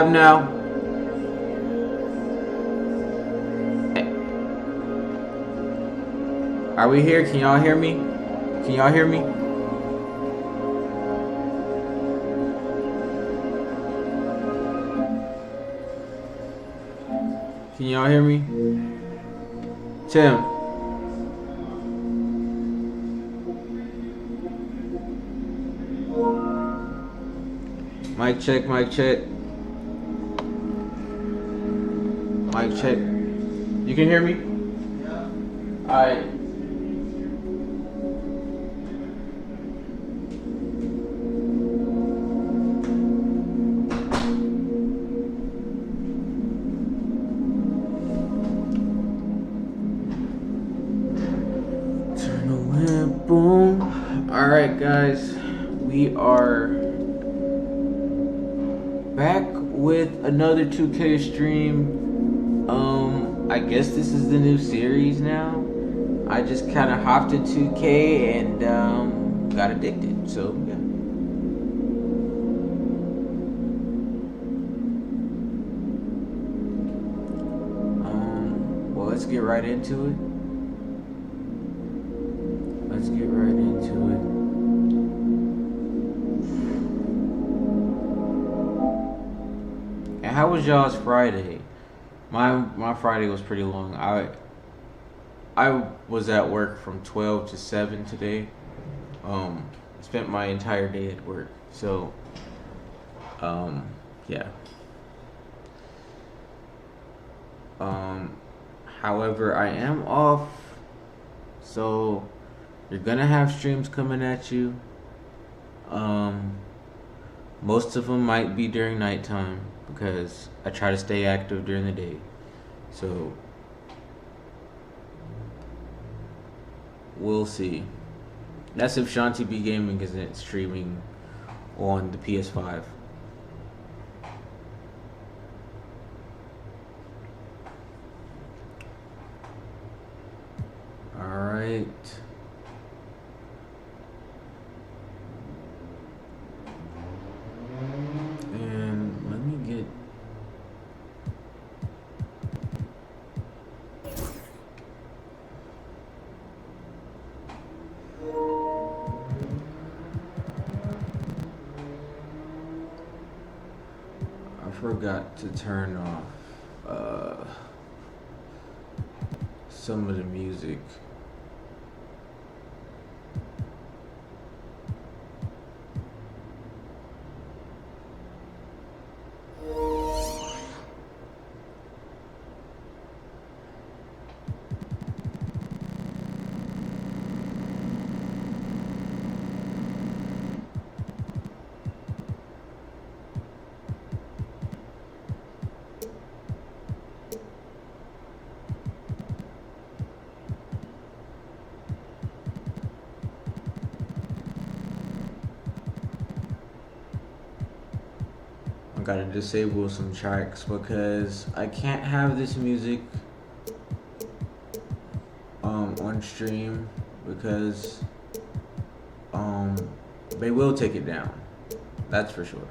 Now, are we here? Can y'all hear me? Can y'all hear me? Can y'all hear me? Tim, mic check, mic check, mic check. You can hear me? Alright. Turn the wind, boom. Alright, guys. We are back with another 2K stream. I guess this is the new series now. I just kind of hopped in 2K and got addicted. So yeah. Well, let's get right into it. Let's get right into it. And how was y'all's Friday? My Friday was pretty long. I was at work from 12 to 7 today. Spent my entire day at work. So yeah. However, I am off. So you're gonna have streams coming at you. Most of them might be during nighttime because I try to stay active during the day. So we'll see. That's if Shanti B Gaming isn't streaming on the PS5. Alright. And let me get... I forgot to turn off some of the music. I gotta disable some tracks because I can't have this music on stream because they will take it down. That's for sure.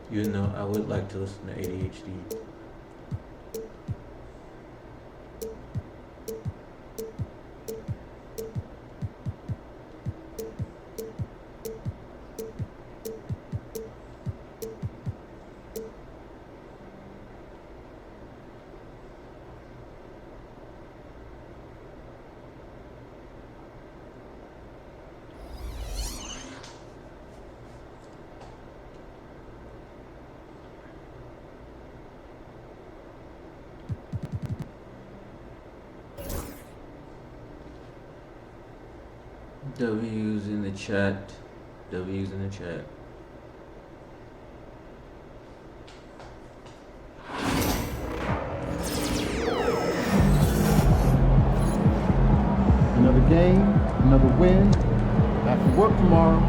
You know, I would like to listen to ADHD. W's in the chat. W's in the chat. Another game, another win. Back to work tomorrow.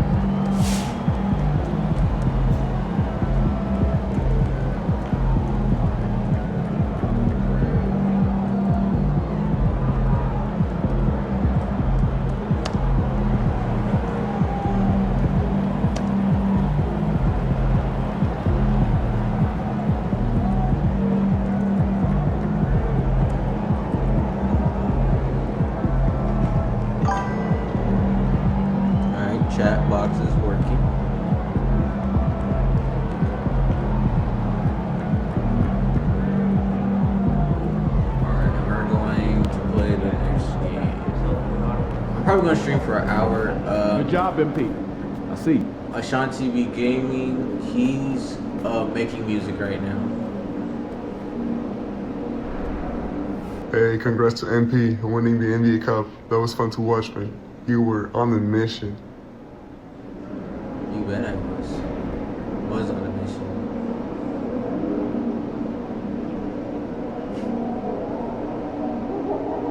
Chat box is working. Alright, we're going to play the next game. I'm probably going to stream for an hour. Good job, MP. I see. Ashanti TV Gaming, he's making music right now. Hey, congrats to MP on winning the NBA Cup. That was fun to watch, man. You were on a mission. You bet I was. Was on a mission.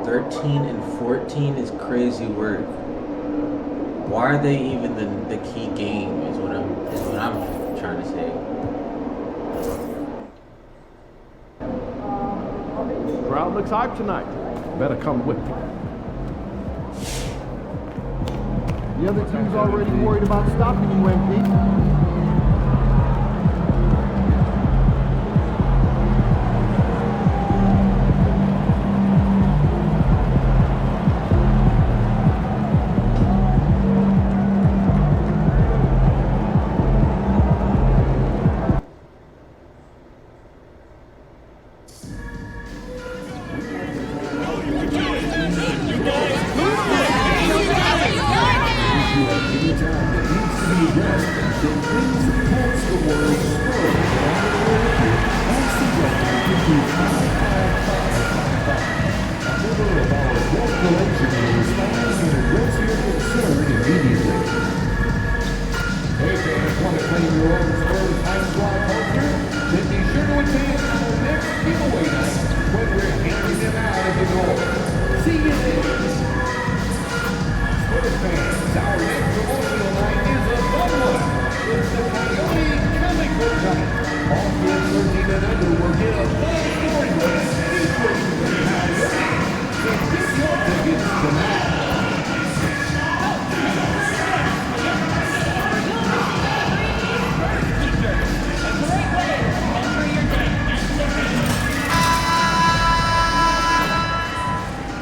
$13-14 is crazy work. Why are they even the key game? Is what I'm trying to say. Crowd looks hyped tonight. Better come with me. The other team's already worried about stopping you, MP.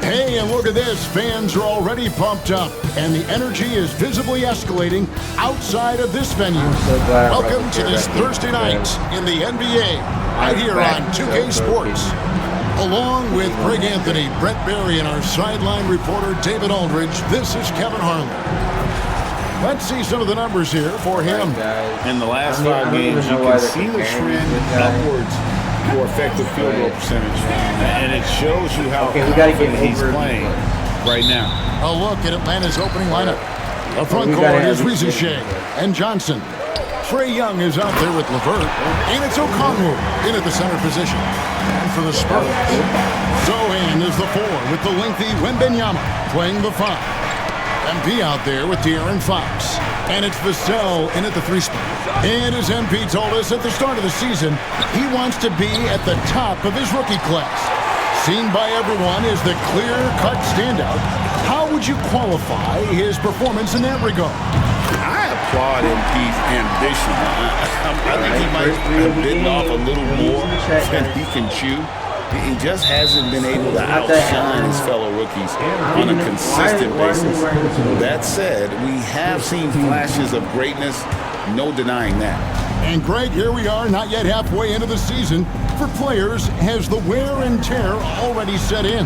Hey, and look at this. Fans are already pumped up, and the energy is visibly escalating outside of this venue. Welcome to this Thursday night in the NBA, right here on 2K Sports. Along with Greg Anthony, Brett Berry, and our sideline reporter David Aldridge, this is Kevin Harlan. Let's see some of the numbers here for him. In the last 5 games, you can see the trend upwards for effective field goal percentage. And it shows you how confident he's playing right now. A look at Atlanta's opening lineup. The front court is Rizachet and Johnson. Trae Young is out there with LeVert. And it's O'Connell in at the center position. And for the Spurs, Zohan is the 4 with the lengthy Wembanyama playing the 5. MP out there with De'Aaron Fox. And it's Vassell in at the 3 spot. And as MP told us at the start of the season, he wants to be at the top of his rookie class. Seen by everyone as the clear-cut standout. How would you qualify his performance in that regard? I applaud MP's ambition. I think he might have bitten off a little more than he can chew. He just hasn't been able to outshine his fellow rookies on a consistent basis. That said, we have seen flashes of greatness, no denying that. And Greg, here we are, not yet halfway into the season. For players, has the wear and tear already set in?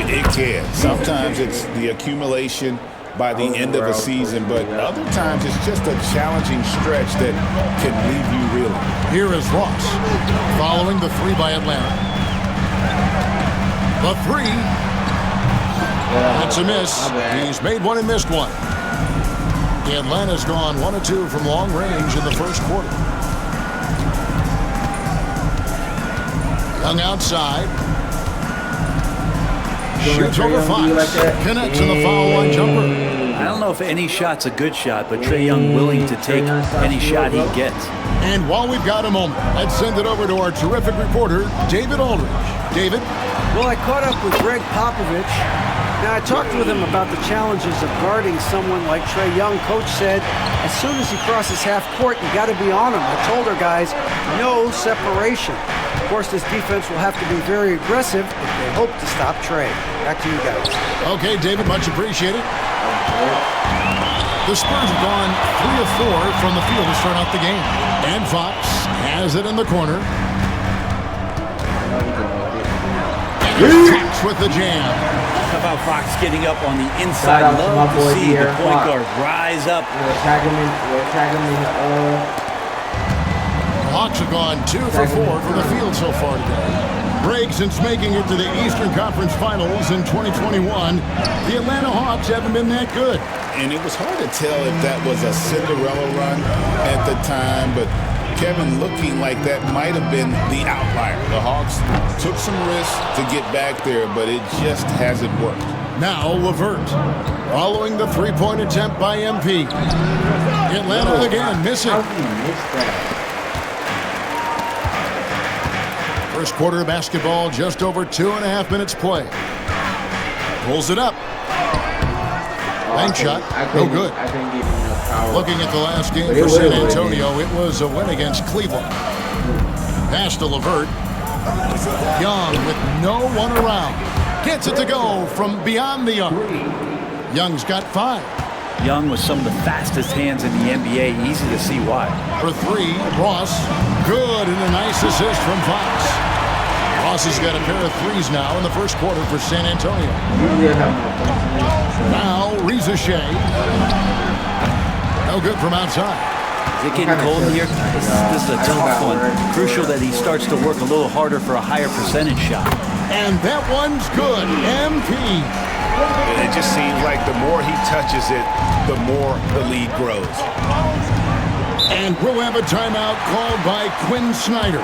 It can. Sometimes it's the accumulation by the end of a season, but other times it's just a challenging stretch that can leave you reeling. Here is Ross, following the 3 by Atlanta. The 3. That's a miss. He's made one and missed one. Atlanta's gone 1 of 2 from long range in the first quarter. Young outside. Shoots over Fox. Connects in the foul line jumper. I don't know if any shot's a good shot, but Trae Young willing to take any shot he gets. And while we've got a moment, let's send it over to our terrific reporter, David Aldridge. David? Well, I caught up with Greg Popovich. Now, I talked with him about the challenges of guarding someone like Trae Young. Coach said, as soon as he crosses half court, you got to be on him. I told our guys, no separation. Of course, this defense will have to be very aggressive if they hope to stop Trae. Back to you guys. Okay, David, much appreciated. The Spurs have gone 3 of 4 from the field to start out the game. And Fox has it in the corner. Fox with the jam. How about Fox getting up on the inside? Love to see the point guard rise up. The Hawks have gone 2 for 4 from the field so far today. Break since making it to the Eastern Conference Finals in 2021. The Atlanta Hawks haven't been that good. And it was hard to tell if that was a Cinderella run at the time, but Kevin looking like that might have been the outlier. The Hawks took some risks to get back there, but it just hasn't worked. Now LeVert, following the three-point attempt by MP. Atlanta again missing. First quarter of basketball, just over 2.5 minutes play. Pulls it up. Bank shot, no good. Looking at the last game for San Antonio, it was a win against Cleveland. Pass to LeVert. Young with no one around. Gets it to go from beyond the arc. Young's got 5. Young with some of the fastest hands in the NBA. Easy to see why. For 3, Ross. Good, and a nice assist from Fox. Ross has got a pair of 3s now in the first quarter for San Antonio. Now, Reza Shea. No good from outside. Is it getting cold in here? This is a tough one. Crucial that he starts to work a little harder for a higher percentage shot. And that one's good. MP. It just seems like the more he touches it, the more the lead grows. And we'll have a timeout called by Quinn Snyder.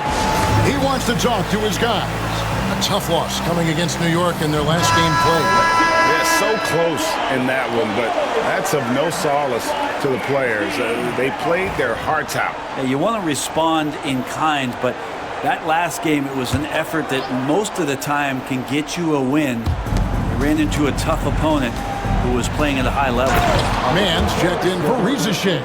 He wants to talk to his guys. A tough loss coming against New York in their last game played. They're so close in that one, but that's of no solace to the players. They played their hearts out. Yeah, you want to respond in kind, but that last game, it was an effort that most of the time can get you a win. They ran into a tough opponent who was playing at a high level. Mann's checked in for Reza Shea.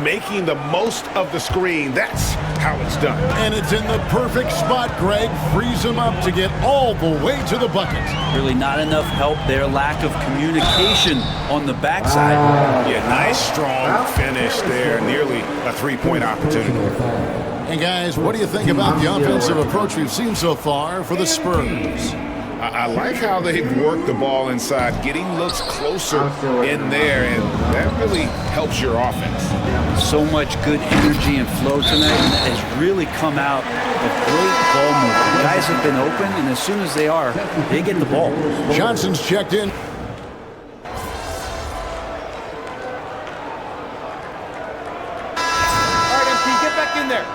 Making the most of the screen. That's how it's done. And it's in the perfect spot, Greg. Frees him up to get all the way to the bucket. Really not enough help there. Lack of communication on the backside. Yeah, nice, strong finish there. Nearly a three-point opportunity. And guys, what do you think about the offensive approach we've seen so far for the Spurs? I like how they've worked the ball inside, getting looks closer in there, and that really helps your offense. So much good energy and flow tonight, and that has really come out of great ball movement. The guys have been open, and as soon as they are, they get the ball. Johnson's checked in. All right, MP, get back in there.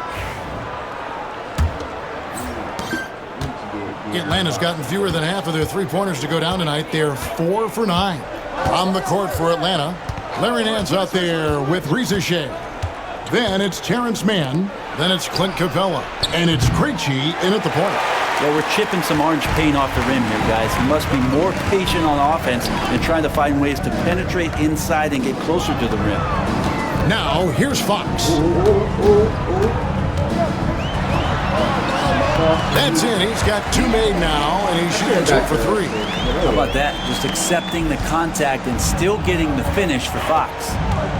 Atlanta's gotten fewer than half of their three-pointers to go down tonight. They're 4 for 9. On the court for Atlanta, Larry Nance out there with Reza Shea. Then it's Terrence Mann. Then it's Clint Capella. And it's Krejci in at the point. Well, we're chipping some orange paint off the rim here, guys. He must be more patient on offense and trying to find ways to penetrate inside and get closer to the rim. Now, here's Fox. That's in. He's got 2 made now, and he's shooting 2 for 3. How about that? Just accepting the contact and still getting the finish for Fox.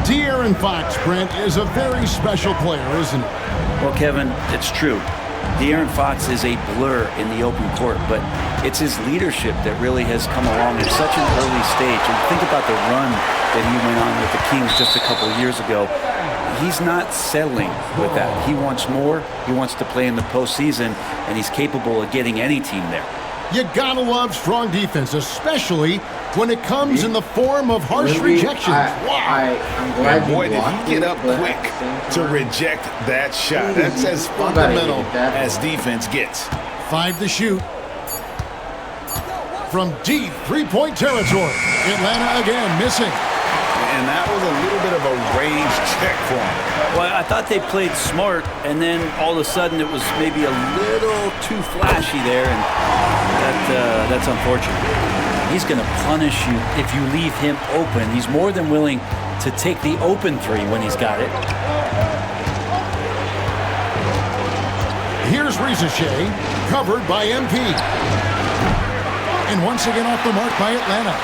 De'Aaron Fox, Brent, is a very special player, isn't he? Well, Kevin, it's true. De'Aaron Fox is a blur in the open court, but it's his leadership that really has come along at such an early stage. And think about the run that he went on with the Kings just a couple of years ago. He's not settling with that. He wants more. He wants to play in the postseason, and he's capable of getting any team there. You gotta love strong defense, especially when it comes in the form of harsh rejections. I'm glad And boy, you did blocked he get it, up but quick at the same to time, reject that shot. That's as fundamental as defense gets. 5 to shoot. From deep three-point territory. Atlanta again missing. And that was a little bit of a range check for him. Well, I thought they played smart, and then all of a sudden it was maybe a little too flashy there, and that's unfortunate. He's going to punish you if you leave him open. He's more than willing to take the open three when he's got it. Here's Shea, covered by MP. And once again off the mark by Atlanta.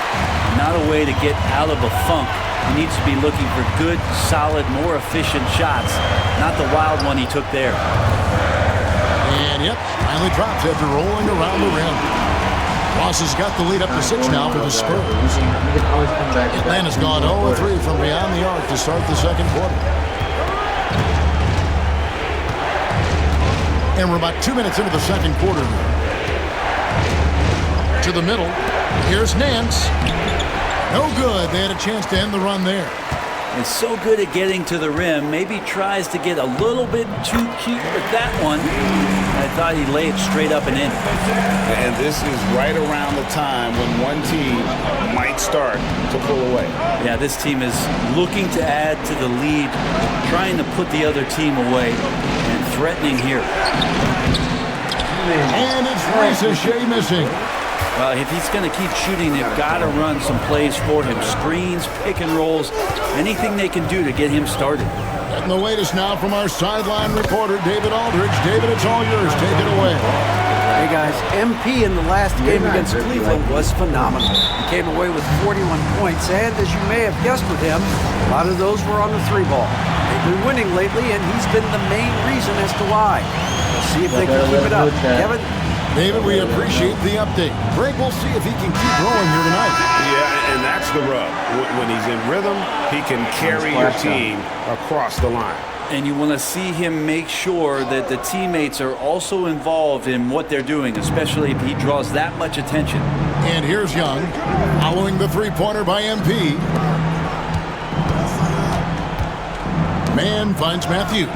Not a way to get out of a funk. He needs to be looking for good, solid, more efficient shots, not the wild one he took there. And yep, finally drops after rolling around the rim. Ross has got the lead up to 6 now for the Spurs. Atlanta's gone 0-3 from beyond the arc to start the second quarter. And we're about 2 minutes into the second quarter. To the middle. Here's Nance. No good. They had a chance to end the run there. And so good at getting to the rim. Maybe tries to get a little bit too cute with that one. I thought he'd lay it straight up and in. And this is right around the time when one team might start to pull away. Yeah, this team is looking to add to the lead, trying to put the other team away, and threatening here. And it's Shea missing. Well, if he's going to keep shooting, they've got to run some plays for him. Screens, pick and rolls, anything they can do to get him started. Getting the latest now from our sideline reporter, David Aldridge. David, it's all yours. Take it away. Hey, guys, MP in the last game against Cleveland was phenomenal. He came away with 41 points, and as you may have guessed with him, a lot of those were on the 3-ball. They've been winning lately, and he's been the main reason as to why. We'll see if they can keep it up. Kevin? David, we appreciate the update. Greg, we'll see if he can keep growing here tonight. Yeah, and that's the rub. When he's in rhythm, he can carry your team across the line. And you want to see him make sure that the teammates are also involved in what they're doing, especially if he draws that much attention. And here's Young, following the three-pointer by MP. Man finds Matthews.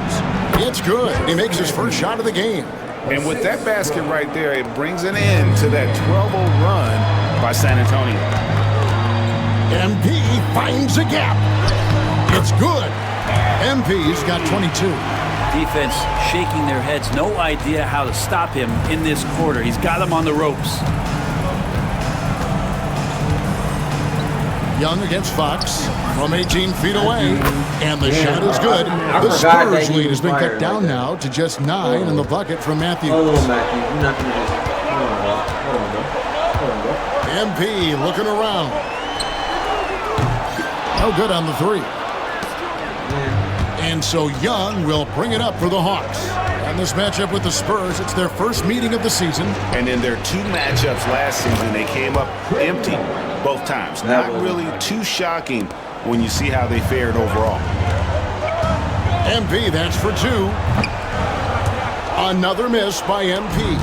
It's good. He makes his first shot of the game. And with that basket right there, it brings an end to that 12-0 run by San Antonio. MP finds a gap. It's good. MP's got 22. Defense shaking their heads. No idea how to stop him in this quarter. He's got him on the ropes. Young against Fox from 18 feet away, and the shot is good. The Spurs lead has been cut down now to just 9 in the bucket from Matthews. MP looking around. No good on the 3. And so Young will bring it up for the Hawks. And this matchup with the Spurs, it's their first meeting of the season. And in their 2 matchups last season, they came up empty both times. Not really too shocking when you see how they fared overall. MP, that's for 2. Another miss by MP.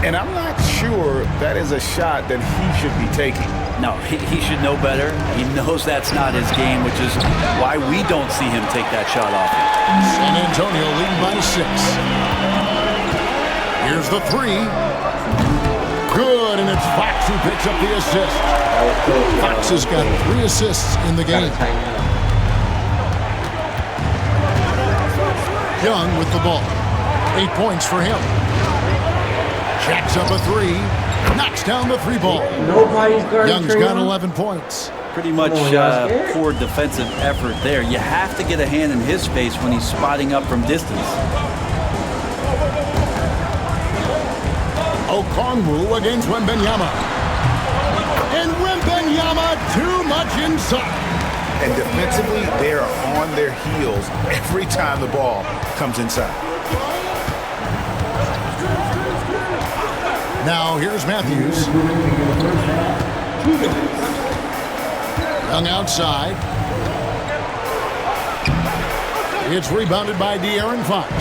And I'm not sure that is a shot that he should be taking. No, he should know better. He knows that's not his game, which is why we don't see him take that shot off. San Antonio leading by 6. Here's the 3. Good, and it's Fox who picks up the assist. Fox has got 3 assists in the game. Young with the ball. 8 points for him. Jacks up a 3. Knocks down the 3-ball. Young's got 11 points. Pretty much poor defensive effort there. You have to get a hand in his face when he's spotting up from distance. Okongwu against Wembanyama. And Wembanyama too much inside. And defensively, they are on their heels every time the ball comes inside. Now here's Matthews. Young outside. It's rebounded by De'Aaron Fox.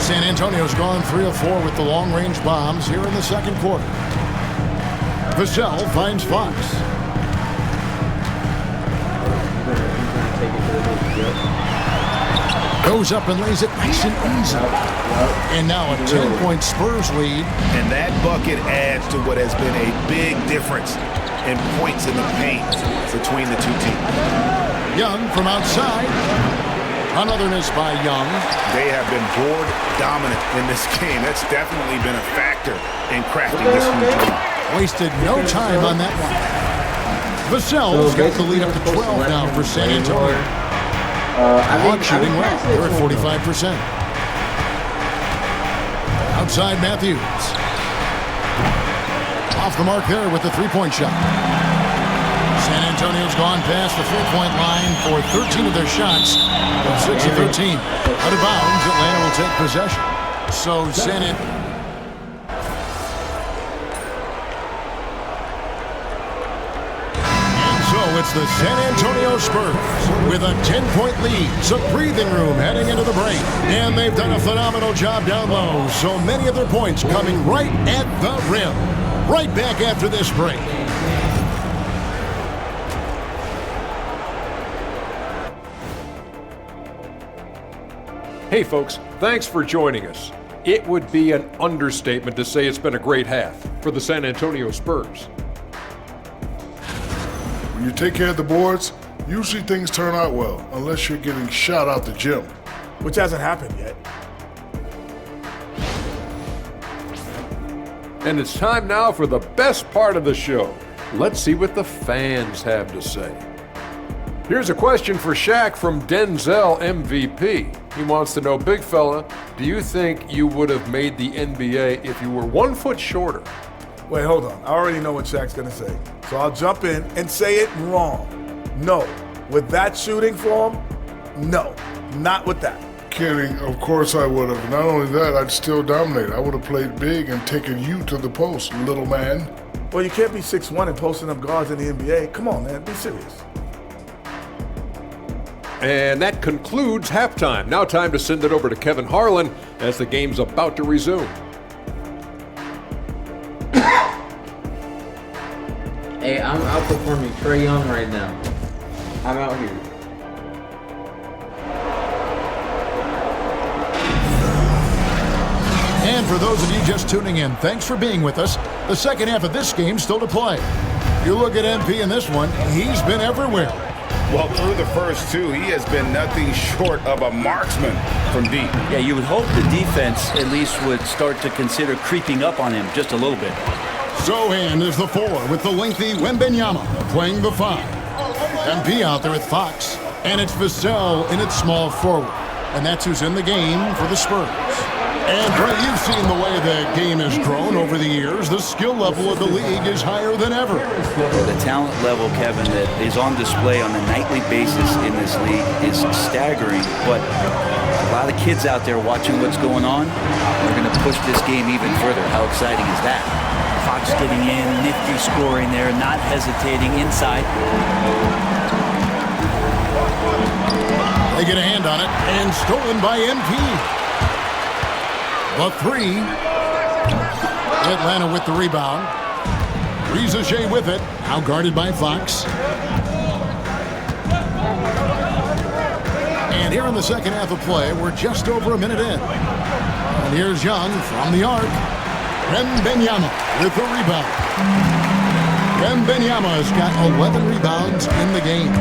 San Antonio's gone 3 of 4 with the long-range bombs here in the second quarter. Vassell finds Fox. Goes up and lays it nice and easy. And now a 10-point Spurs lead. And that bucket adds to what has been a big difference in points in the paint between the two teams. Young from outside. Another miss by Young. They have been board dominant in this game. That's definitely been a factor in crafting this huge lead. Wasted no time on that one. Vassell's got the lead up to 12 now for San Antonio. Hawks shooting well. They're at 45%. Outside Matthews. Off the mark there with the three-point shot. San Antonio's gone past the 3-point line for 13 of their shots. 6 of 13. Out of bounds, Atlanta will take possession. So San Antonio. It's the San Antonio Spurs with a 10-point lead. Some breathing room heading into the break. And they've done a phenomenal job down low. So many of their points coming right at the rim. Right back after this break. Hey folks, thanks for joining us. It would be an understatement to say it's been a great half for the San Antonio Spurs. When you take care of the boards, usually things turn out well, unless you're getting shot out the gym. Which hasn't happened yet. And it's time now for the best part of the show. Let's see what the fans have to say. Here's a question for Shaq from Denzel MVP. He wants to know, big fella, do you think you would have made the NBA if you were 1 foot shorter? Wait, hold on. I already know what Shaq's going to say. So I'll jump in and say it wrong. No. With that shooting form, no. Not with that. Kidding, of course I would have. Not only that, I'd still dominate. I would have played big and taken you to the post, little man. Well, you can't be 6'1" and posting up guards in the NBA. Come on, man. Be serious. And that concludes halftime. Now time to send it over to Kevin Harlan as the game's about to resume. Hey, I'm outperforming Trae Young right now. I'm out here. And for those of you just tuning in, thanks for being with us. The second half of this game still to play. You look at MP in this one, he's been everywhere. Well, through the first two, he has been nothing short of a marksman from deep. Yeah, you would hope the defense at least would start to consider creeping up on him just a little bit. Sohan is the 4 with the lengthy Wembenyama playing the 5. MP out there with Fox. And it's Vassell in its small forward. And that's who's in the game for the Spurs. And Trey, you've seen the way the game has grown over the years. The skill level of the league is higher than ever. The talent level, Kevin, that is on display on a nightly basis in this league is staggering. But a lot of kids out there watching what's going on, they're going to push this game even further. How exciting is that? Fox getting in, nifty scoring there, not hesitating inside. They get a hand on it, and stolen by MP. The 3. Atlanta with the rebound. Rizache with it, now guarded by Fox. And here in the second half of play, we're just over a minute in. And here's Young from the arc. Wembenyama with the rebound. Wembenyama has got 11 rebounds in the game.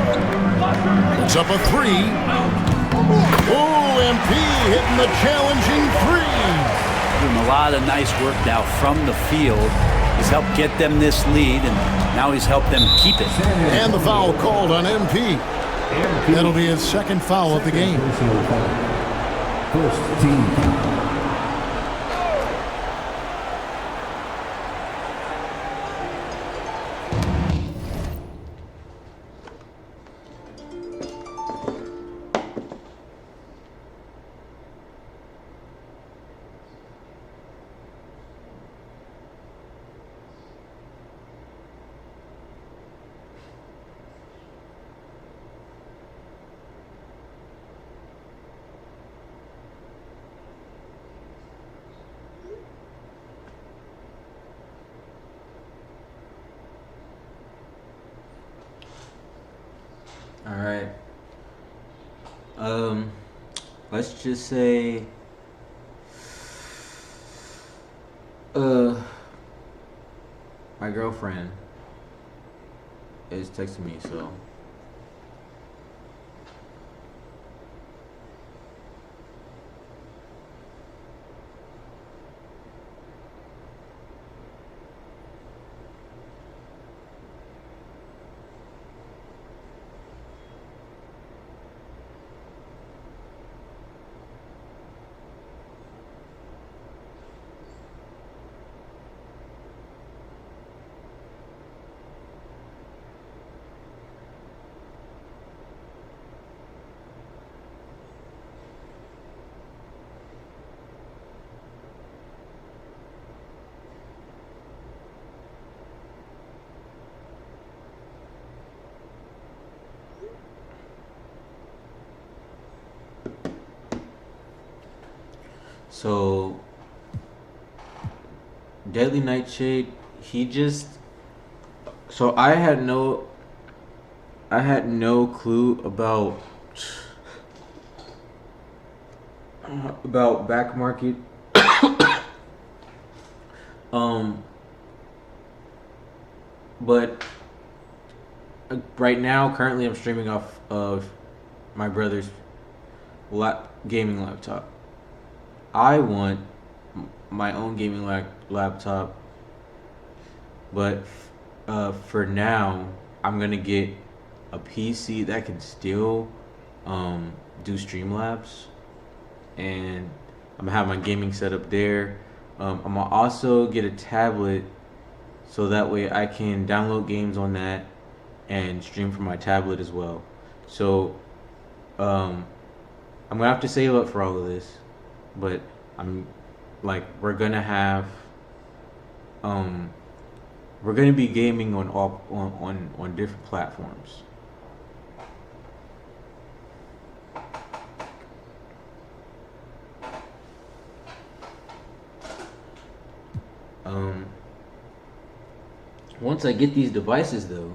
It's up a 3. Oh, MP hitting the challenging 3. Doing a lot of nice work now from the field. He's helped get them this lead, and now he's helped them keep it. And the foul called on MP. That'll be his second foul of the game. First team. Let's just say, my girlfriend is texting me, so. So, Deadly Nightshade, so I had no clue about back market. But right now, currently, I'm streaming off of my brother's gaming laptop. I want my own gaming laptop, but for now, I'm gonna get a PC that can still do Streamlabs, and I'm gonna have my gaming setup there. I'm gonna also get a tablet, so that way I can download games on that and stream from my tablet as well. So I'm gonna have to save up for all of this. But we're gonna be gaming on different platforms. Once I get these devices though,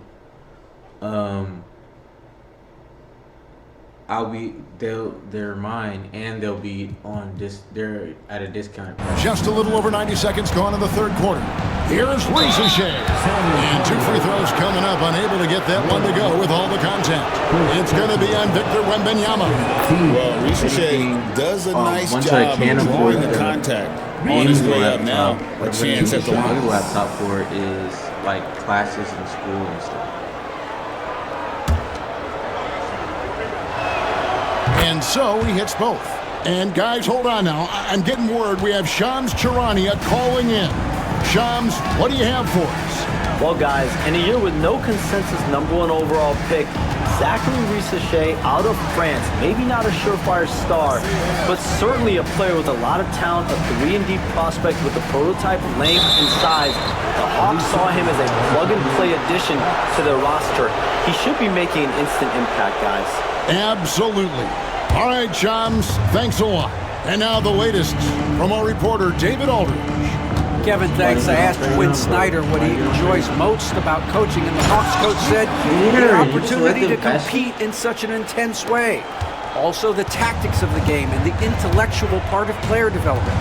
they're mine, and they'll be they're at a discount. Just a little over 90 seconds gone in the third quarter. Here's Ricochet. And 2 free throws coming up, unable to get that one to go with all the contact. It's going to be on Victor Wembanyama. Well, Ricochet does a nice job of drawing the contact on his way up now. A chance at the line. Laptop for it is like classes in school and stuff. And so he hits both. And guys, hold on now. I'm getting word we have Shams Charania calling in. Shams, what do you have for us? Well, guys, in a year with no consensus #1 overall pick, Zachary Ricochet out of France, maybe not a surefire star, but certainly a player with a lot of talent, a 3-and-D prospect with the prototype length and size. The Hawks saw him as a plug-and-play addition to their roster. He should be making an instant impact, guys. Absolutely. All right, Shams, thanks a lot. And now the latest from our reporter, David Aldridge. Kevin, thanks. I asked Quinn Snyder what he enjoys most about coaching, and the Hawks coach said the opportunity to compete in such an intense way. Also, the tactics of the game and the intellectual part of player development.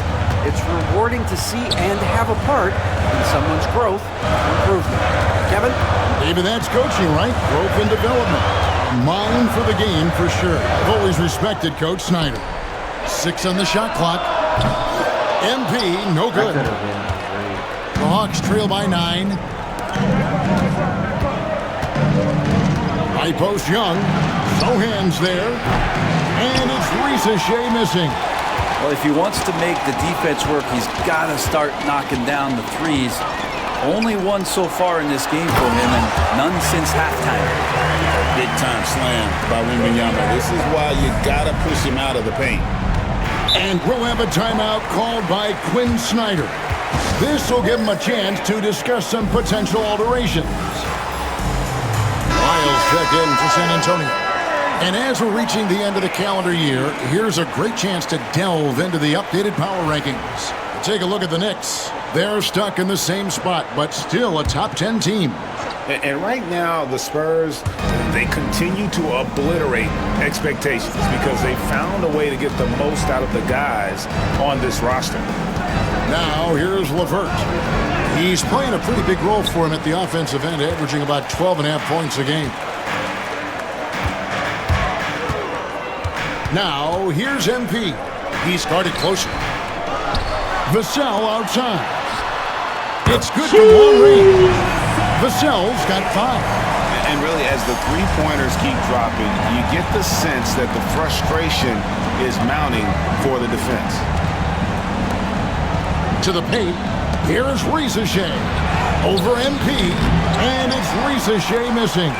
It's rewarding to see and have a part in someone's growth and improvement. Kevin? David, that's coaching, right? Growth and development. Mind for the game for sure. I've always respected Coach Snyder. 6 on the shot clock. MP, no good. The Hawks trail by 9. High post Young. Hands there. And it's Ricochet missing. Well, if he wants to make the defense work, he's got to start knocking down the threes. Only one so far in this game for him, and none since halftime. Big time slam by Wembanyama. This is why you got to push him out of the paint. And we'll have a timeout called by Quinn Snyder. This will give him a chance to discuss some potential alterations. Lyles check in for San Antonio. And as we're reaching the end of the calendar year, here's a great chance to delve into the updated power rankings. Take a look at the Knicks. They're stuck in the same spot, but still a top 10 team. And right now, the Spurs, they continue to obliterate expectations because they found a way to get the most out of the guys on this roster. Now, here's LeVert. He's playing a pretty big role for him at the offensive end, averaging about 12.5 points a game. Now, here's MP. He's guarded closer. Vassell outside. It's good from long range. Vassell's got 5. And really, as the three-pointers keep dropping, you get the sense that the frustration is mounting for the defense. To the paint, here is Risache. Over MP, and it's Risache missing.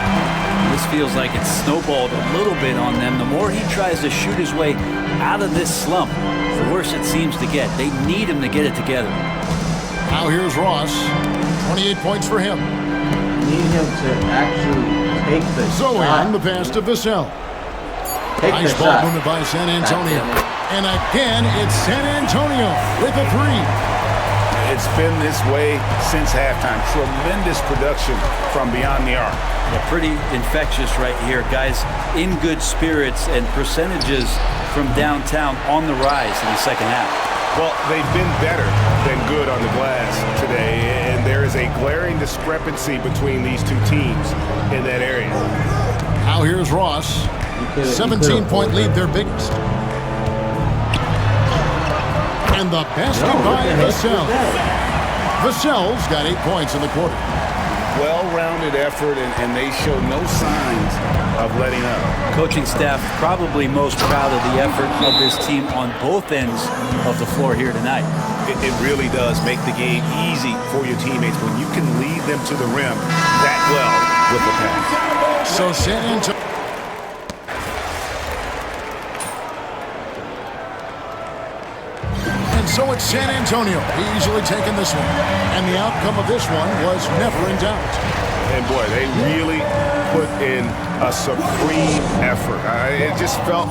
This feels like it's snowballed a little bit on them. The more he tries to shoot his way out of this slump, the worse it seems to get. They need him to get it together. Now here's Ross. 28 points for him. Need him to actually take the Zoe shot. on the pass to Vassell. Take Nice the ball shot. movement by San Antonio. God damn it. And again, it's San Antonio with a 3. It's been this way since halftime. Tremendous production from beyond the arc. Yeah, pretty infectious right here. Guys in good spirits and percentages from downtown on the rise in the second half. Well, they've been better than good on the glass today, and there is a glaring discrepancy between these two teams in that area. Now here's Ross. 17-point lead, their biggest. And the basket by Vassell. Vassell's got 8 points in the quarter. Well-rounded effort, and they show no signs of letting up. Coaching staff probably most proud of the effort of this team on both ends of the floor here tonight. It really does make the game easy for your teammates when you can lead them to the rim that well with the pass. So San Antonio. And so it's San Antonio easily taking this one. And the outcome of this one was never in doubt. And boy, they really put in a supreme effort. It just felt...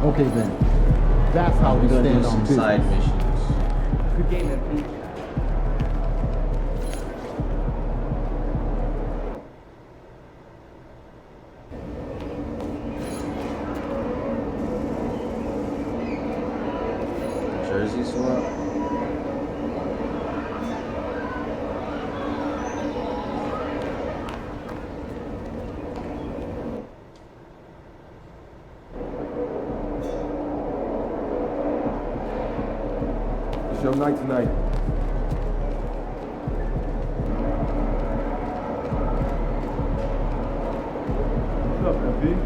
Okay then. That's how we We're gonna stand do on some business. side missions. Good game, MP. Jersey swap. It's your night tonight. What's up, MP?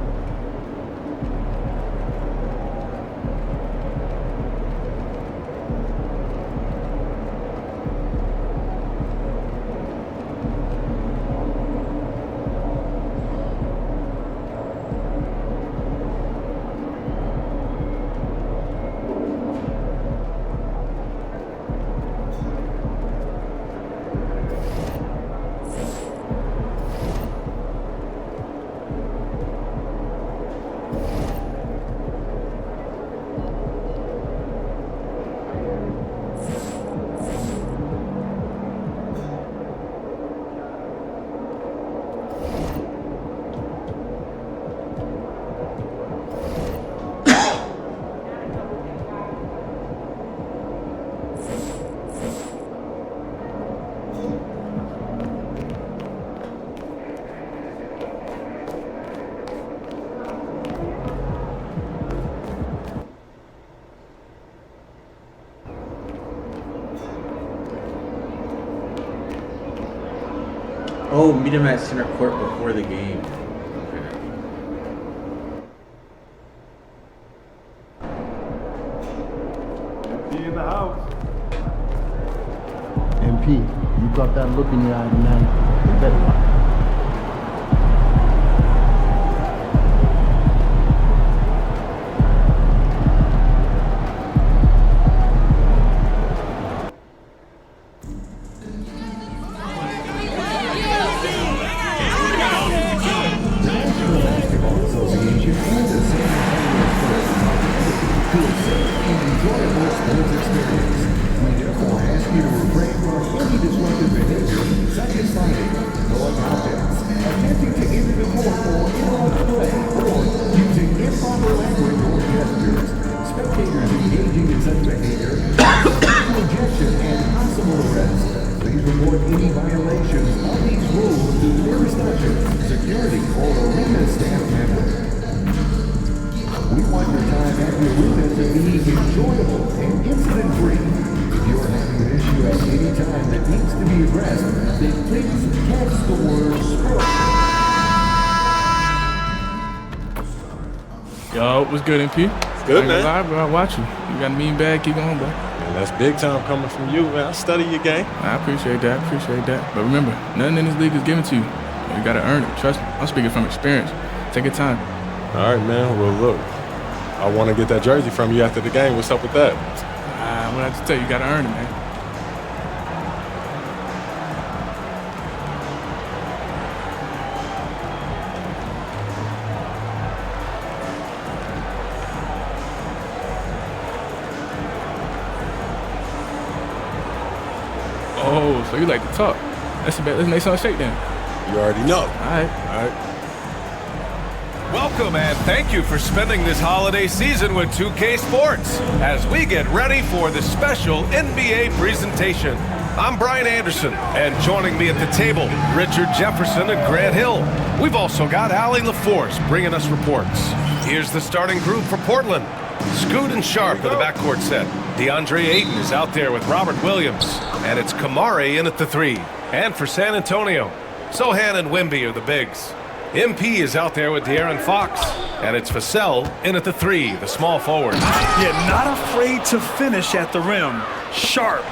Oh, meet him at center court before the game. MP in the house. MP, you got that look in your eye tonight. You better watch. be enjoyable and incident-free. If you're having an issue at any time that needs to be addressed, then please text the word SPURT. Yo, what's good, MP? Good, man. Lie, bro. I watch you. You got a mean bag. Keep going, bro. Man, that's big time coming from you, man. I study your game. I appreciate that. But remember, nothing in this league is given to you. You got to earn it. Trust me. I'm speaking from experience. Take your time. All right, man. Well, look, I want to get that jersey from you after the game. What's up with that? What I have to tell you, you got to earn it, man. Oh, so you like to talk. Let's make something shake then. You already know. All right. Welcome and thank you for spending this holiday season with 2K Sports as we get ready for the special NBA presentation. I'm Brian Anderson, and joining me at the table, Richard Jefferson and Grant Hill. We've also got Allie LaForce bringing us reports. Here's the starting group for Portland. Scoot and Sharp in the backcourt set. DeAndre Ayton is out there with Robert Williams. And it's Kamari in at the 3. And for San Antonio, Sohan and Wemby are the bigs. MP is out there with De'Aaron Fox. And it's Vassell in at the 3, the small forward. Yeah, not afraid to finish at the rim. Sharp,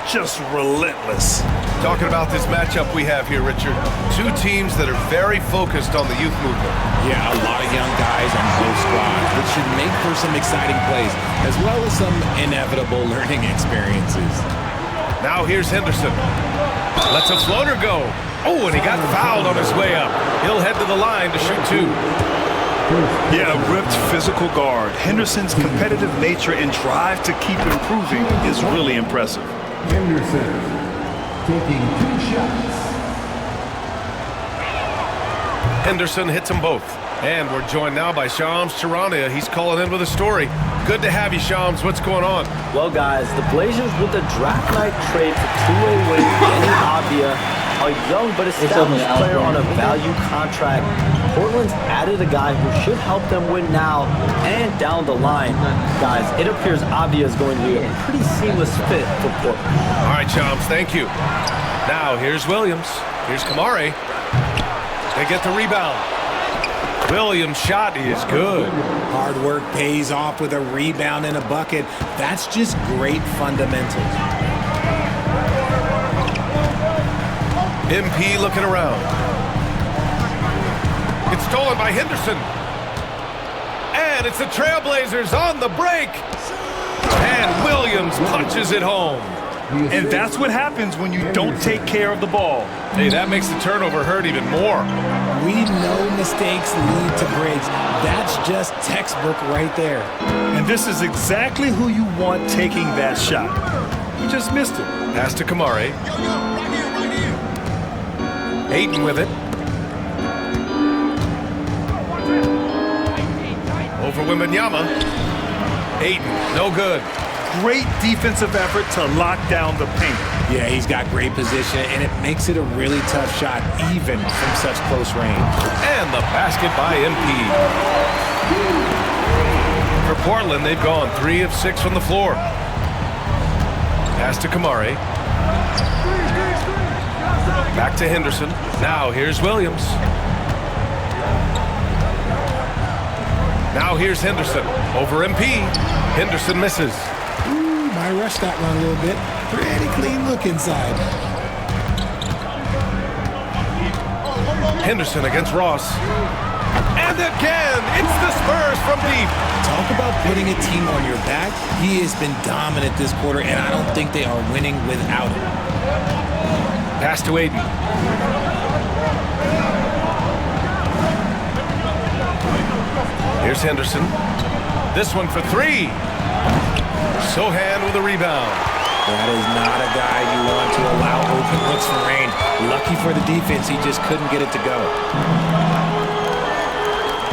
just relentless. Talking about this matchup we have here, Richard. Two teams that are very focused on the youth movement. Yeah, a lot of young guys on both squads, which should make for some exciting plays, as well as some inevitable learning experiences. Now here's Henderson. Lets a floater go. Oh, and he got fouled on his way up. He'll head to the line to shoot 2. Yeah, ripped physical guard. Henderson's competitive nature and drive to keep improving is really impressive. Henderson taking 2 shots. Henderson hits them both. And we're joined now by Shams Charania. He's calling in with a story. Good to have you, Shams. What's going on? Well, guys, the Blazers with the draft night trade for two-way wing Danny Avdija, a young but established player on a value contract. Portland's added a guy who should help them win now and down the line. Guys, it appears Avdija is going to be a pretty seamless fit for Portland. All right, Shams, thank you. Now, here's Williams. Here's Kamari. They get the rebound. Williams' shot is good. Hard work pays off with a rebound and a bucket. That's just great fundamentals. MP looking around. It's stolen by Henderson. And it's the Trailblazers on the break. And Williams punches it home. And that's what happens when you don't take care of the ball. Hey, that makes the turnover hurt even more. We know mistakes lead to breaks. That's just textbook right there. And this is exactly who you want taking that shot. You just missed it. Pass to Kamari. Ayton with it. Over Wembanyama. Ayton, no good. Great defensive effort to lock down the paint. Yeah, he's got great position, and it makes it a really tough shot, even from such close range. And the basket by MP. For Portland, they've gone 3 of 6 from the floor. Pass to Kamari. Back to Henderson. Now here's Williams. Now here's Henderson. Over MP. Henderson misses. I rushed that one a little bit. Pretty clean look inside. Henderson against Ross. And again, it's the Spurs from deep. Talk about putting a team on your back. He has been dominant this quarter, and I don't think they are winning without him. Pass to Ayton. Here's Henderson. This one for 3. Sohan with a rebound. That is not a guy you want to allow open looks for rain. Lucky for the defense, he just couldn't get it to go.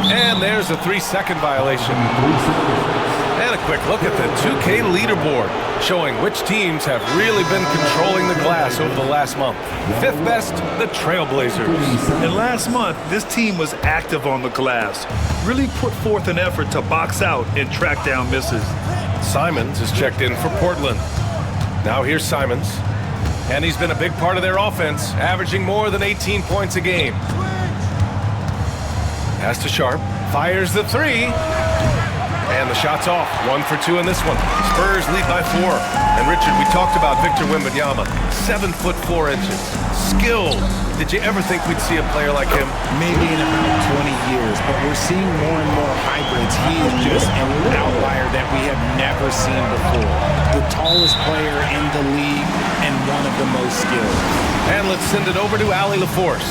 And there's a 3-second violation. And a quick look at the 2K leaderboard, showing which teams have really been controlling the glass over the last month. 5th best, the Trailblazers. And last month, this team was active on the glass. Really put forth an effort to box out and track down misses. Simons is checked in for Portland. Now here's Simons. And he's been a big part of their offense, averaging more than 18 points a game. Pass to Sharp. Fires the three. And the shot's off. 1 for 2 in this one. Spurs lead by 4. And Richard, we talked about Victor Wembanyama. 7 foot 4 inches. Skilled. Did you ever think we'd see a player like him? Maybe in about 20 years, but we're seeing more and more hybrids. He is just an outlier that we have never seen before. The tallest player in the league and one of the most skilled. And let's send it over to Allie LaForce.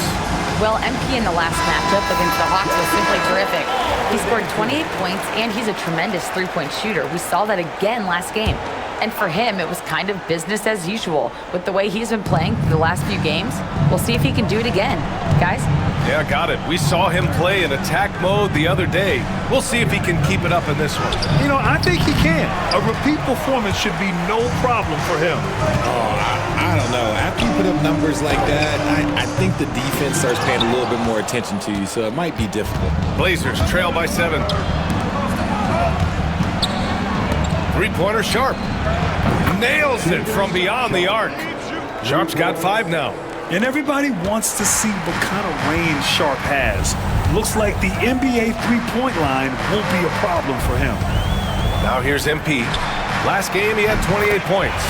Well, MP in the last matchup against the Hawks was simply terrific. He scored 28 points, and he's a tremendous three-point shooter. We saw that again last game. And for him, it was kind of business as usual. With the way he's been playing through the last few games, we'll see if he can do it again. Guys? Yeah, got it. We saw him play in attack mode the other day. We'll see if he can keep it up in this one. You know, I think he can. A repeat performance should be no problem for him. Oh, I don't know. After you put up numbers like that, I think the defense starts paying a little bit more attention to you, so it might be difficult. Blazers trail by 7. Three-pointer Sharp. Nails it from beyond the arc. Sharp's got 5 now. And everybody wants to see what kind of range Sharp has. Looks like the NBA three-point line won't be a problem for him. Now here's MP. Last game he had 28 points.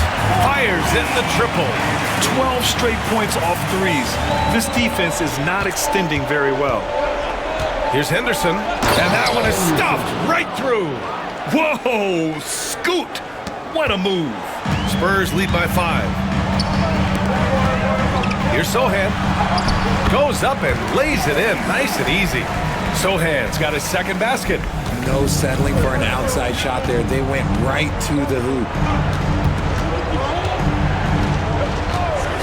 Fires in the triple. 12 straight points off threes. This defense is not extending very well. Here's Henderson. And that one is stuffed right through. Whoa! Scoot! What a move. Spurs lead by 5. Here's Sohan. Goes up and lays it in. Nice and easy. Sohan's got his second basket. No settling for an outside shot there. They went right to the hoop.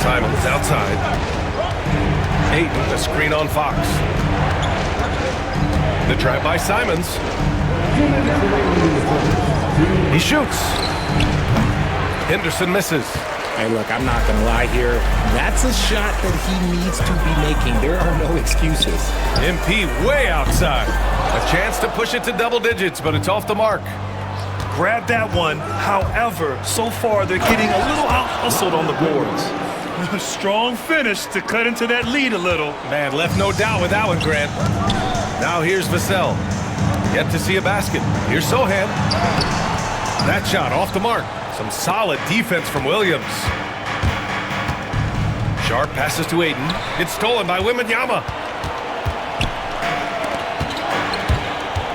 Simons outside. Ayton, the screen on Fox. The drive by Simons. He shoots. Henderson misses. Hey, look, I'm not going to lie here. That's a shot that he needs to be making. There are no excuses. MP way outside. A chance to push it to double digits, but it's off the mark. Grab that one. However, so far they're getting a little out-hustled on the boards. Strong finish to cut into that lead a little. Man, left no doubt with that one, Grant. Now here's Vassell. Yet to see a basket. Here's Sohan. That shot off the mark. Some solid defense from Williams. Sharp passes to Ayton. It's stolen by Wembanyama.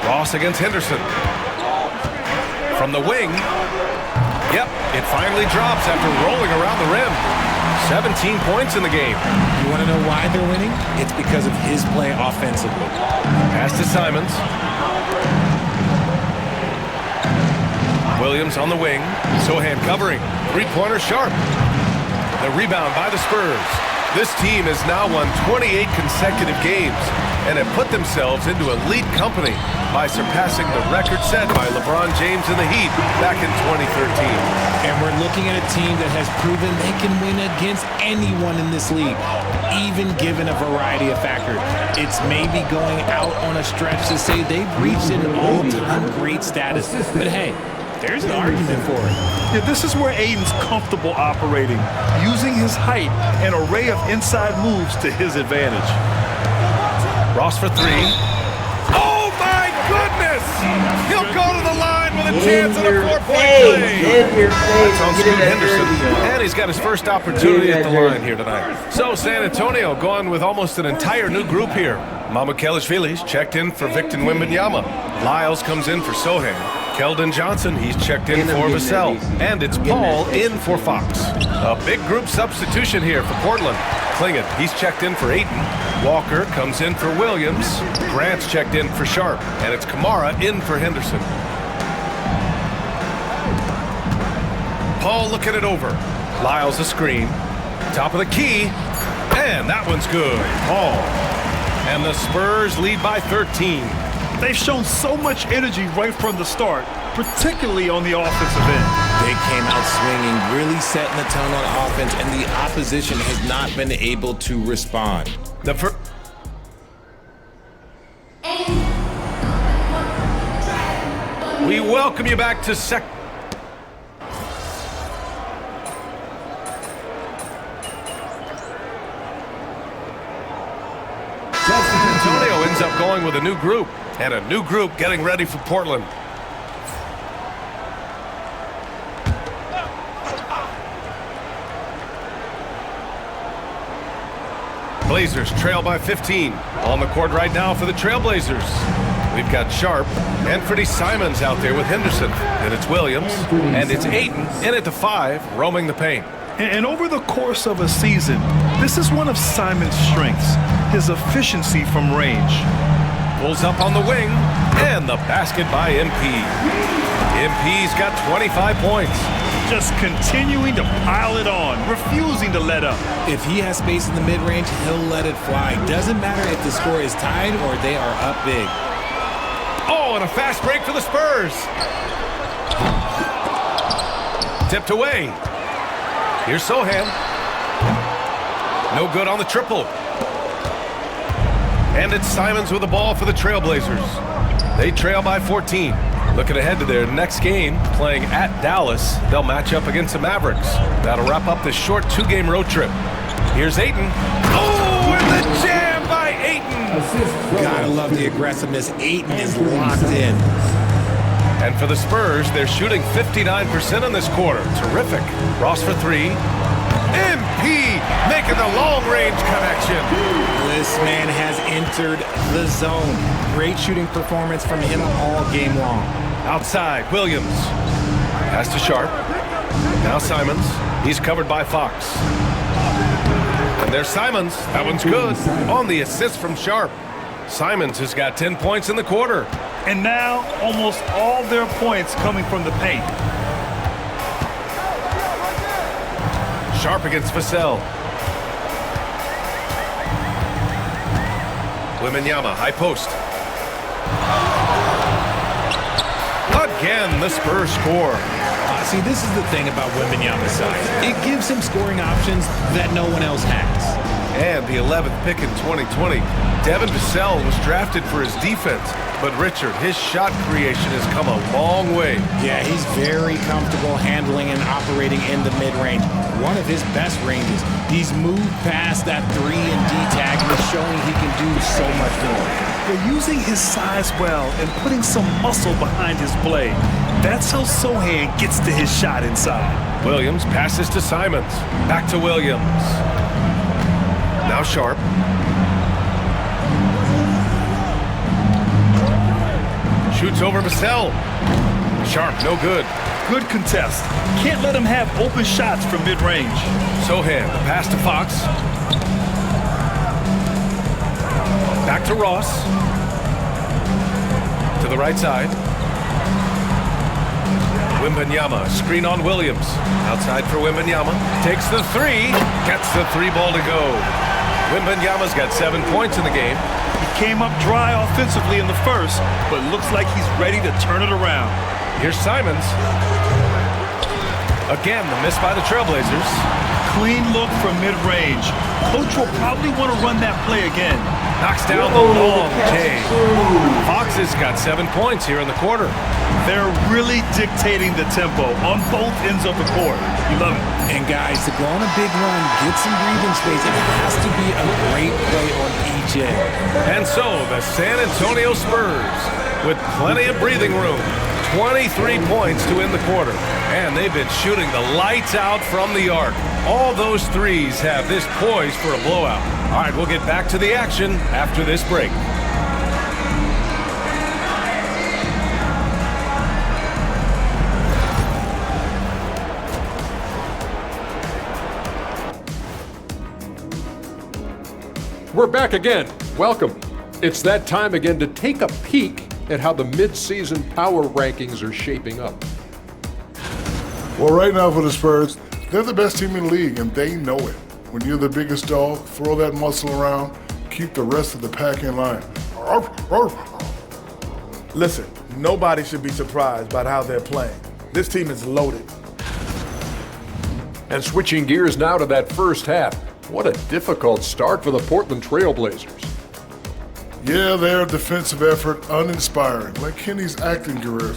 Ross against Henderson. From the wing. Yep, it finally drops after rolling around the rim. 17 points in the game. You want to know why they're winning? It's because of his play offensively. Pass to Simons. Williams on the wing. Sohan covering. Three-pointer Sharp. The rebound by the Spurs. This team has now won 28 consecutive games and have put themselves into elite company by surpassing the record set by LeBron James and the Heat back in 2013. And we're looking at a team that has proven they can win against anyone in this league, even given a variety of factors. It's maybe going out on a stretch to say they've reached an all-time great status. But hey, there's an argument for it. Yeah, this is where Ayton's comfortable operating, using his height and array of inside moves to his advantage. Ross for 3. Oh my goodness! He'll go to the line with a chance at a 4-point play. That's on Scoot Henderson, and he's got his first opportunity at the line here tonight. So San Antonio going with almost an entire new group here. Mamukelashvili's checked in for Victor Wembanyama. Lyles comes in for Sohan. Keldon Johnson, he's checked in for Vassell. And it's Paul in for Fox. A big group substitution here for Portland. Klingon, he's checked in for Ayton. Walker comes in for Williams. Grant's checked in for Sharp. And it's Kamara in for Henderson. Paul looking it over. Lyles a screen. Top of the key. And that one's good. Paul. And the Spurs lead by 13. They've shown so much energy right from the start, particularly on the offensive end. They came out swinging, really setting the tone on offense, and the opposition has not been able to respond. We welcome you back to going with a new group, and a new group getting ready for Portland. Blazers trail by 15. On the court right now for the Trailblazers. We've got Sharp and Freddie Simons out there with Henderson. And it's Williams. And it's Ayton in at the 5, roaming the paint. And over the course of a season, this is one of Simons' strengths, his efficiency from range. Pulls up on the wing, and the basket by MP. MP's got 25 points. Just continuing to pile it on, refusing to let up. If he has space in the mid-range, he'll let it fly. Doesn't matter if the score is tied or they are up big. Oh, and a fast break for the Spurs. Tipped away. Here's Sohan. No good on the triple. And it's Simons with the ball for the Trailblazers. They trail by 14. Looking ahead to their next game, playing at Dallas. They'll match up against the Mavericks. That'll wrap up this short 2-game road trip. Here's Ayton. Oh, and the jam by Ayton. Gotta love the aggressiveness. Ayton is locked in. And for the Spurs, they're shooting 59% in this quarter. Terrific. Ross for 3. MP making the long-range connection. This man has entered the zone. Great shooting performance from him all game long. Outside, Williams. Pass to Sharp. Now Simons. He's covered by Fox. And there's Simons. That one's good. On the assist from Sharp. Simons has got 10 points in the quarter. And now, almost all their points coming from the paint. Sharp against Vassell. Wembanyama, high post. Again, the Spurs score. See, this is the thing about Wembanyama's size. It gives him scoring options that no one else has. And the 11th pick in 2020, Devin Vassell was drafted for his defense. But Richard, his shot creation has come a long way. Yeah, he's very comfortable handling and operating in the mid-range. One of his best ranges. He's moved past that 3-and-D tag and is showing he can do so much more. They're using his size well and putting some muscle behind his play. That's how Sohan gets to his shot inside. Williams passes to Simons. Back to Williams. Now Sharp. Shoots over Vassell. Sharp, no good. Good contest. Can't let him have open shots from mid-range. Sohan, pass to Fox. Back to Ross. To the right side. Wembanyama, screen on Williams. Outside for Wembanyama. Takes the 3. Gets the 3 ball to go. Wembanyama's got 7 points in the game. He came up dry offensively in the first, but looks like he's ready to turn it around. Here's Simons. Again, the miss by the Trailblazers. Clean look from mid-range. Coach will probably want to run that play again. Knocks down the long J. Fox has got 7 points here in the quarter. They're really dictating the tempo on both ends of the court. You love it. And guys, to go on a big run, get some breathing space, it has to be a great play on each end. And so the San Antonio Spurs, with plenty of breathing room, 23 points to end the quarter. And they've been shooting the lights out from the arc. All those threes have this poised for a blowout. All right, we'll get back to the action after this break. We're back again. Welcome. It's that time again to take a peek at how the mid-season power rankings are shaping up. Well, right now for the Spurs, they're the best team in the league, and they know it. When you're the biggest dog, throw that muscle around, keep the rest of the pack in line. Listen, nobody should be surprised by how they're playing. This team is loaded. And switching gears now to that first half, what a difficult start for the Portland Trailblazers. Yeah, their defensive effort uninspiring, like Kenny's acting career.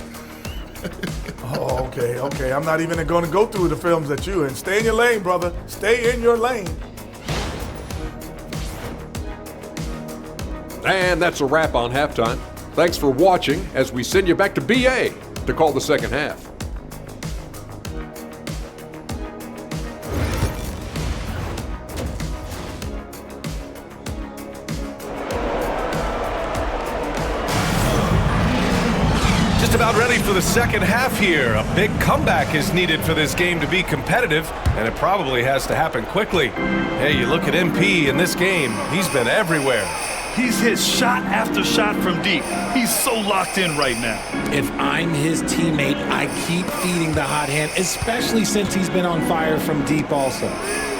Oh, okay. I'm not even going to go through the films that you in. Stay in your lane, brother. Stay in your lane. And that's a wrap on halftime. Thanks for watching as we send you back to BA to call the second half. Just about ready for the second half here. A big comeback is needed for this game to be competitive, and it probably has to happen quickly. Hey, you look at MP in this game, he's been everywhere. He's hit shot after shot from deep. He's so locked in right now. If I'm his teammate, I keep feeding the hot hand, especially since he's been on fire from deep also.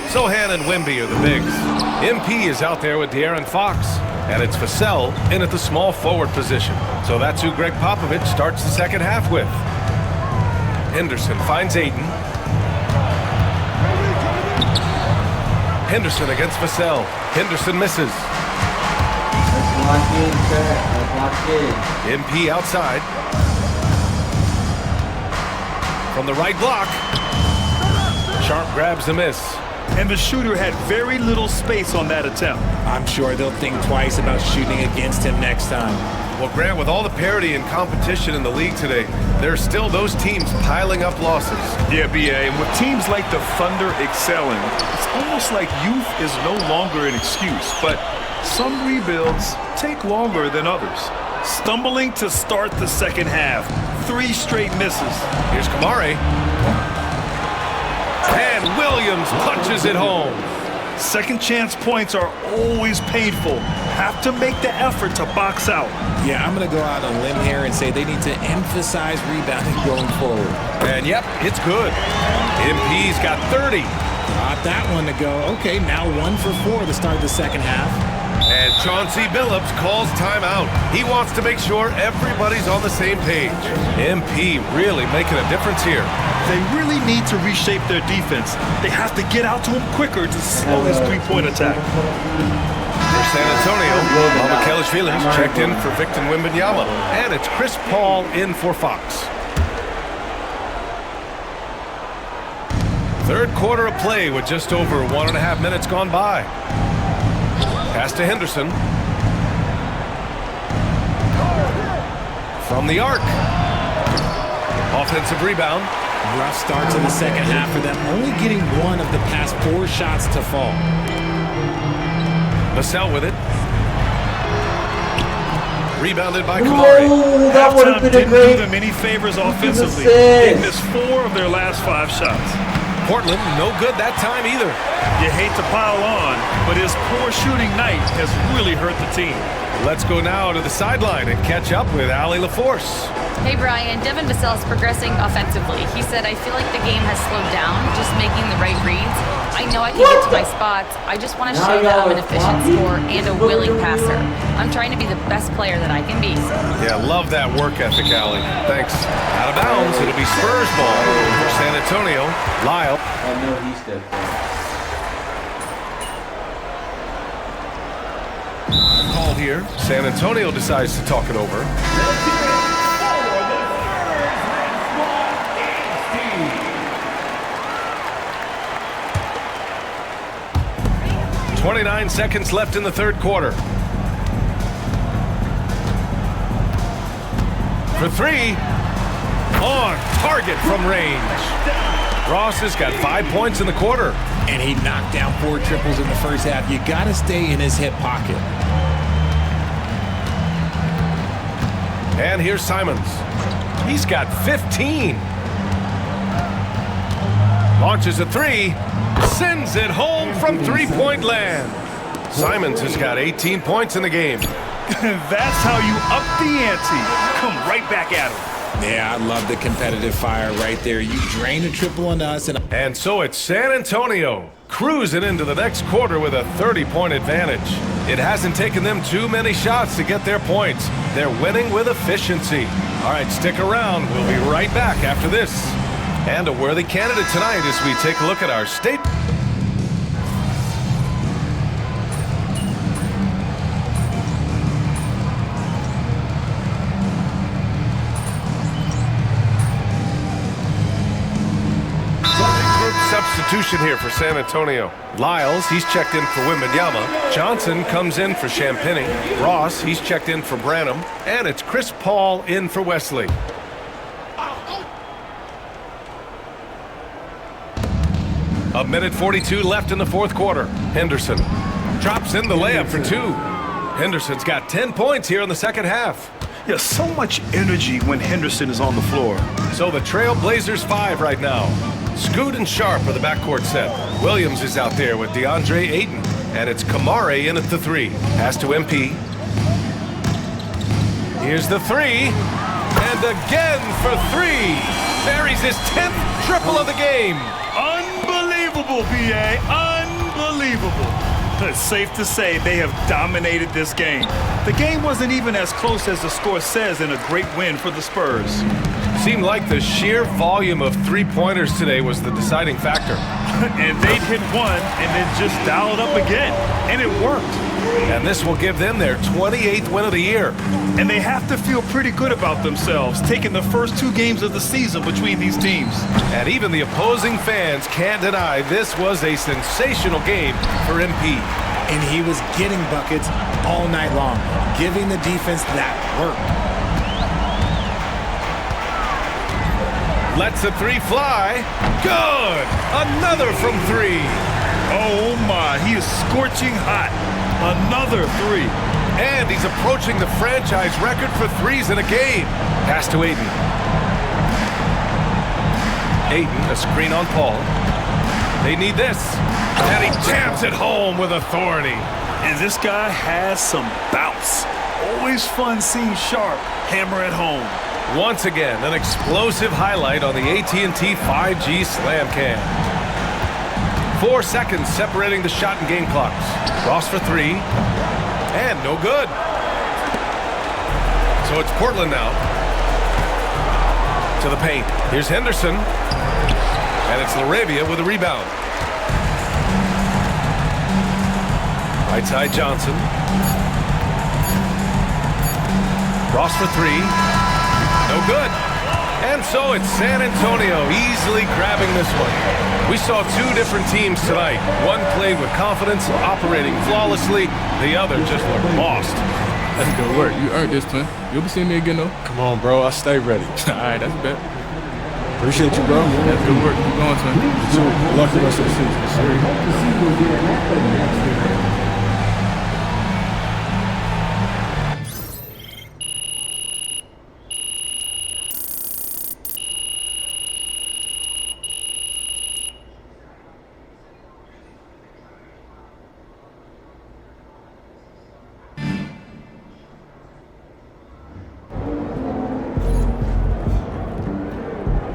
Sohan and Wemby are the bigs. MP is out there with De'Aaron Fox, and it's Vassell in at the small forward position. So that's who Greg Popovich starts the second half with. Henderson finds Ayton. Henderson against Vassell. Henderson misses. Lock in, sir. Let's lock in. MP outside. From the right block. Sharp grabs the miss. And the shooter had very little space on that attempt. I'm sure they'll think twice about shooting against him next time. Well, Grant, with all the parity and competition in the league today, there are still those teams piling up losses. Yeah, BA, and with teams like the Thunder excelling, it's almost like youth is no longer an excuse, but some rebuilds take longer than others. Stumbling to start the second half. 3 straight misses. Here's Kamari. And Williams punches it home. Second chance points are always painful. Have to make the effort to box out. Yeah, I'm going to go out on a limb here and say they need to emphasize rebounding going forward. And yep, it's good. MP's got 30. Got that one to go. Okay, now 1 for 4 to start the second half. And Chauncey Billups calls timeout. He wants to make sure everybody's on the same page. MP really making a difference here. They really need to reshape their defense. They have to get out to him quicker to slow his three-point attack. For San Antonio, Kelishvili checked in for Victor Wembanyama. And it's Chris Paul in for Fox. Third quarter of play with just over 1.5 minutes gone by. Pass to Henderson. From the arc. Offensive rebound. Rough start to the second half for them, only getting 1 of the past 4 shots to fall. Vassell with it. Rebounded by Kamari. Oh, that would have been a great. Didn't do them any favors offensively. They missed 4 of their last 5 shots. Portland, no good that time either. You hate to pile on, but his poor shooting night has really hurt the team. Let's go now to the sideline and catch up with Allie LaForce. Hey, Brian. Devin Vassell is progressing offensively. He said, I feel like the game has slowed down, just making the right reads. I know I can get to my spots. I just want to show that I'm an efficient scorer and a willing passer. I'm trying to be the best player that I can be. Yeah, love that work ethic, Allie. Thanks. Out of bounds, it'll be Spurs ball for San Antonio. Lyle. I know he stepped in. Call here. San Antonio decides to talk it over. 29 seconds left in the third quarter. For 3. On target from range. Ross has got 5 points in the quarter. And he knocked down 4 triples in the first half. You got to stay in his hip pocket. And here's Simons. He's got 15. Launches a 3. Sends it home from 3-point land. Simons has got 18 points in the game. That's how you up the ante. Come right back at him. Yeah, I love the competitive fire right there. You drain a triple on us. And so it's San Antonio cruising into the next quarter with a 30-point advantage. It hasn't taken them too many shots to get their points. They're winning with efficiency. All right, stick around. We'll be right back after this. And a worthy candidate tonight as we take a look at our state. substitution here for San Antonio. Lyles, he's checked in for Wembanyama. Johnson comes in for Champagny. Ross, he's checked in for Branham. And it's Chris Paul in for Wesley. A minute 42 left in the fourth quarter. Henderson drops in the layup for two. Henderson's got 10 points here in the second half. Yeah, so much energy when Henderson is on the floor. So the Trail Blazers 5 right now. Scoot and Sharp are the backcourt set. Williams is out there with DeAndre Ayton. And it's Kamare in at the 3. Pass to MP. Here's the 3. And again for 3. Buries his 10th triple of the game. Unbelievable, BA. Unbelievable. It's safe to say they have dominated this game. The game wasn't even as close as the score says in a great win for the Spurs. Seemed like the sheer volume of three-pointers today was the deciding factor. And they'd hit one and then just dial it up again. And it worked. And this will give them their 28th win of the year. And they have to feel pretty good about themselves, taking the first 2 games of the season between these teams. And even the opposing fans can't deny this was a sensational game for MP. And he was getting buckets all night long, giving the defense that work. Lets the 3 fly. Good! Another from 3. Oh my, he is scorching hot. Another 3. And he's approaching the franchise record for threes in a game. Pass to Ayton. Ayton, a screen on Paul. They need this. And he jams it home with authority. And this guy has some bounce. Always fun seeing Sharp hammer at home. Once again, an explosive highlight on the AT&T 5G Slam Cam. 4 seconds separating the shot and game clocks. Ross for 3. And no good. So it's Portland now. To the paint. Here's Henderson. And it's LaRavia with a rebound. Right side Johnson. Ross for 3. No good. And so it's San Antonio easily grabbing this one. We saw 2 different teams tonight. One played with confidence, operating flawlessly. The other just looked lost. That's good work. You earned this, twin. You'll be seeing me again, though. Come on, bro. I stay ready. All right, that's bet. Appreciate you, bro. That's good work. Keep going, twin. You too. Good luck the rest of the season.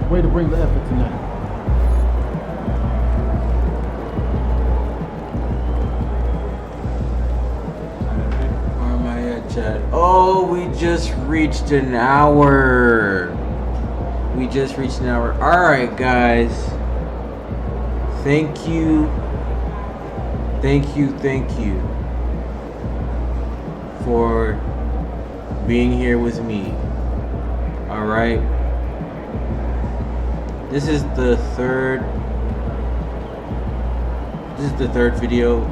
Way to bring the effort tonight. Where am I at, chat? Oh, we just reached an hour. We just reached an hour. Alright, guys. Thank you. Thank you for being here with me. Alright. This is the third video.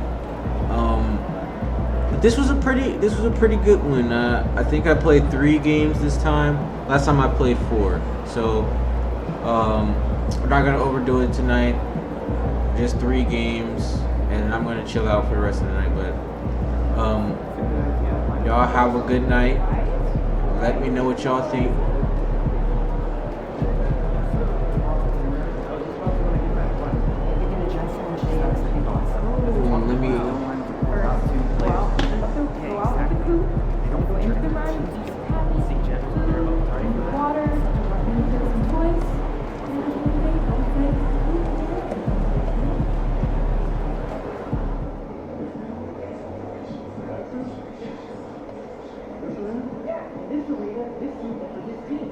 But this was a pretty good one. I think I played 3 games this time. Last time I played 4. So we're not gonna overdo it tonight. Just 3 games, and I'm gonna chill out for the rest of the night. But y'all have a good night. Let me know what y'all think. This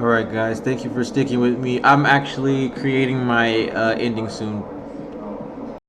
All right, guys. Thank you for sticking with me. I'm actually creating my ending soon.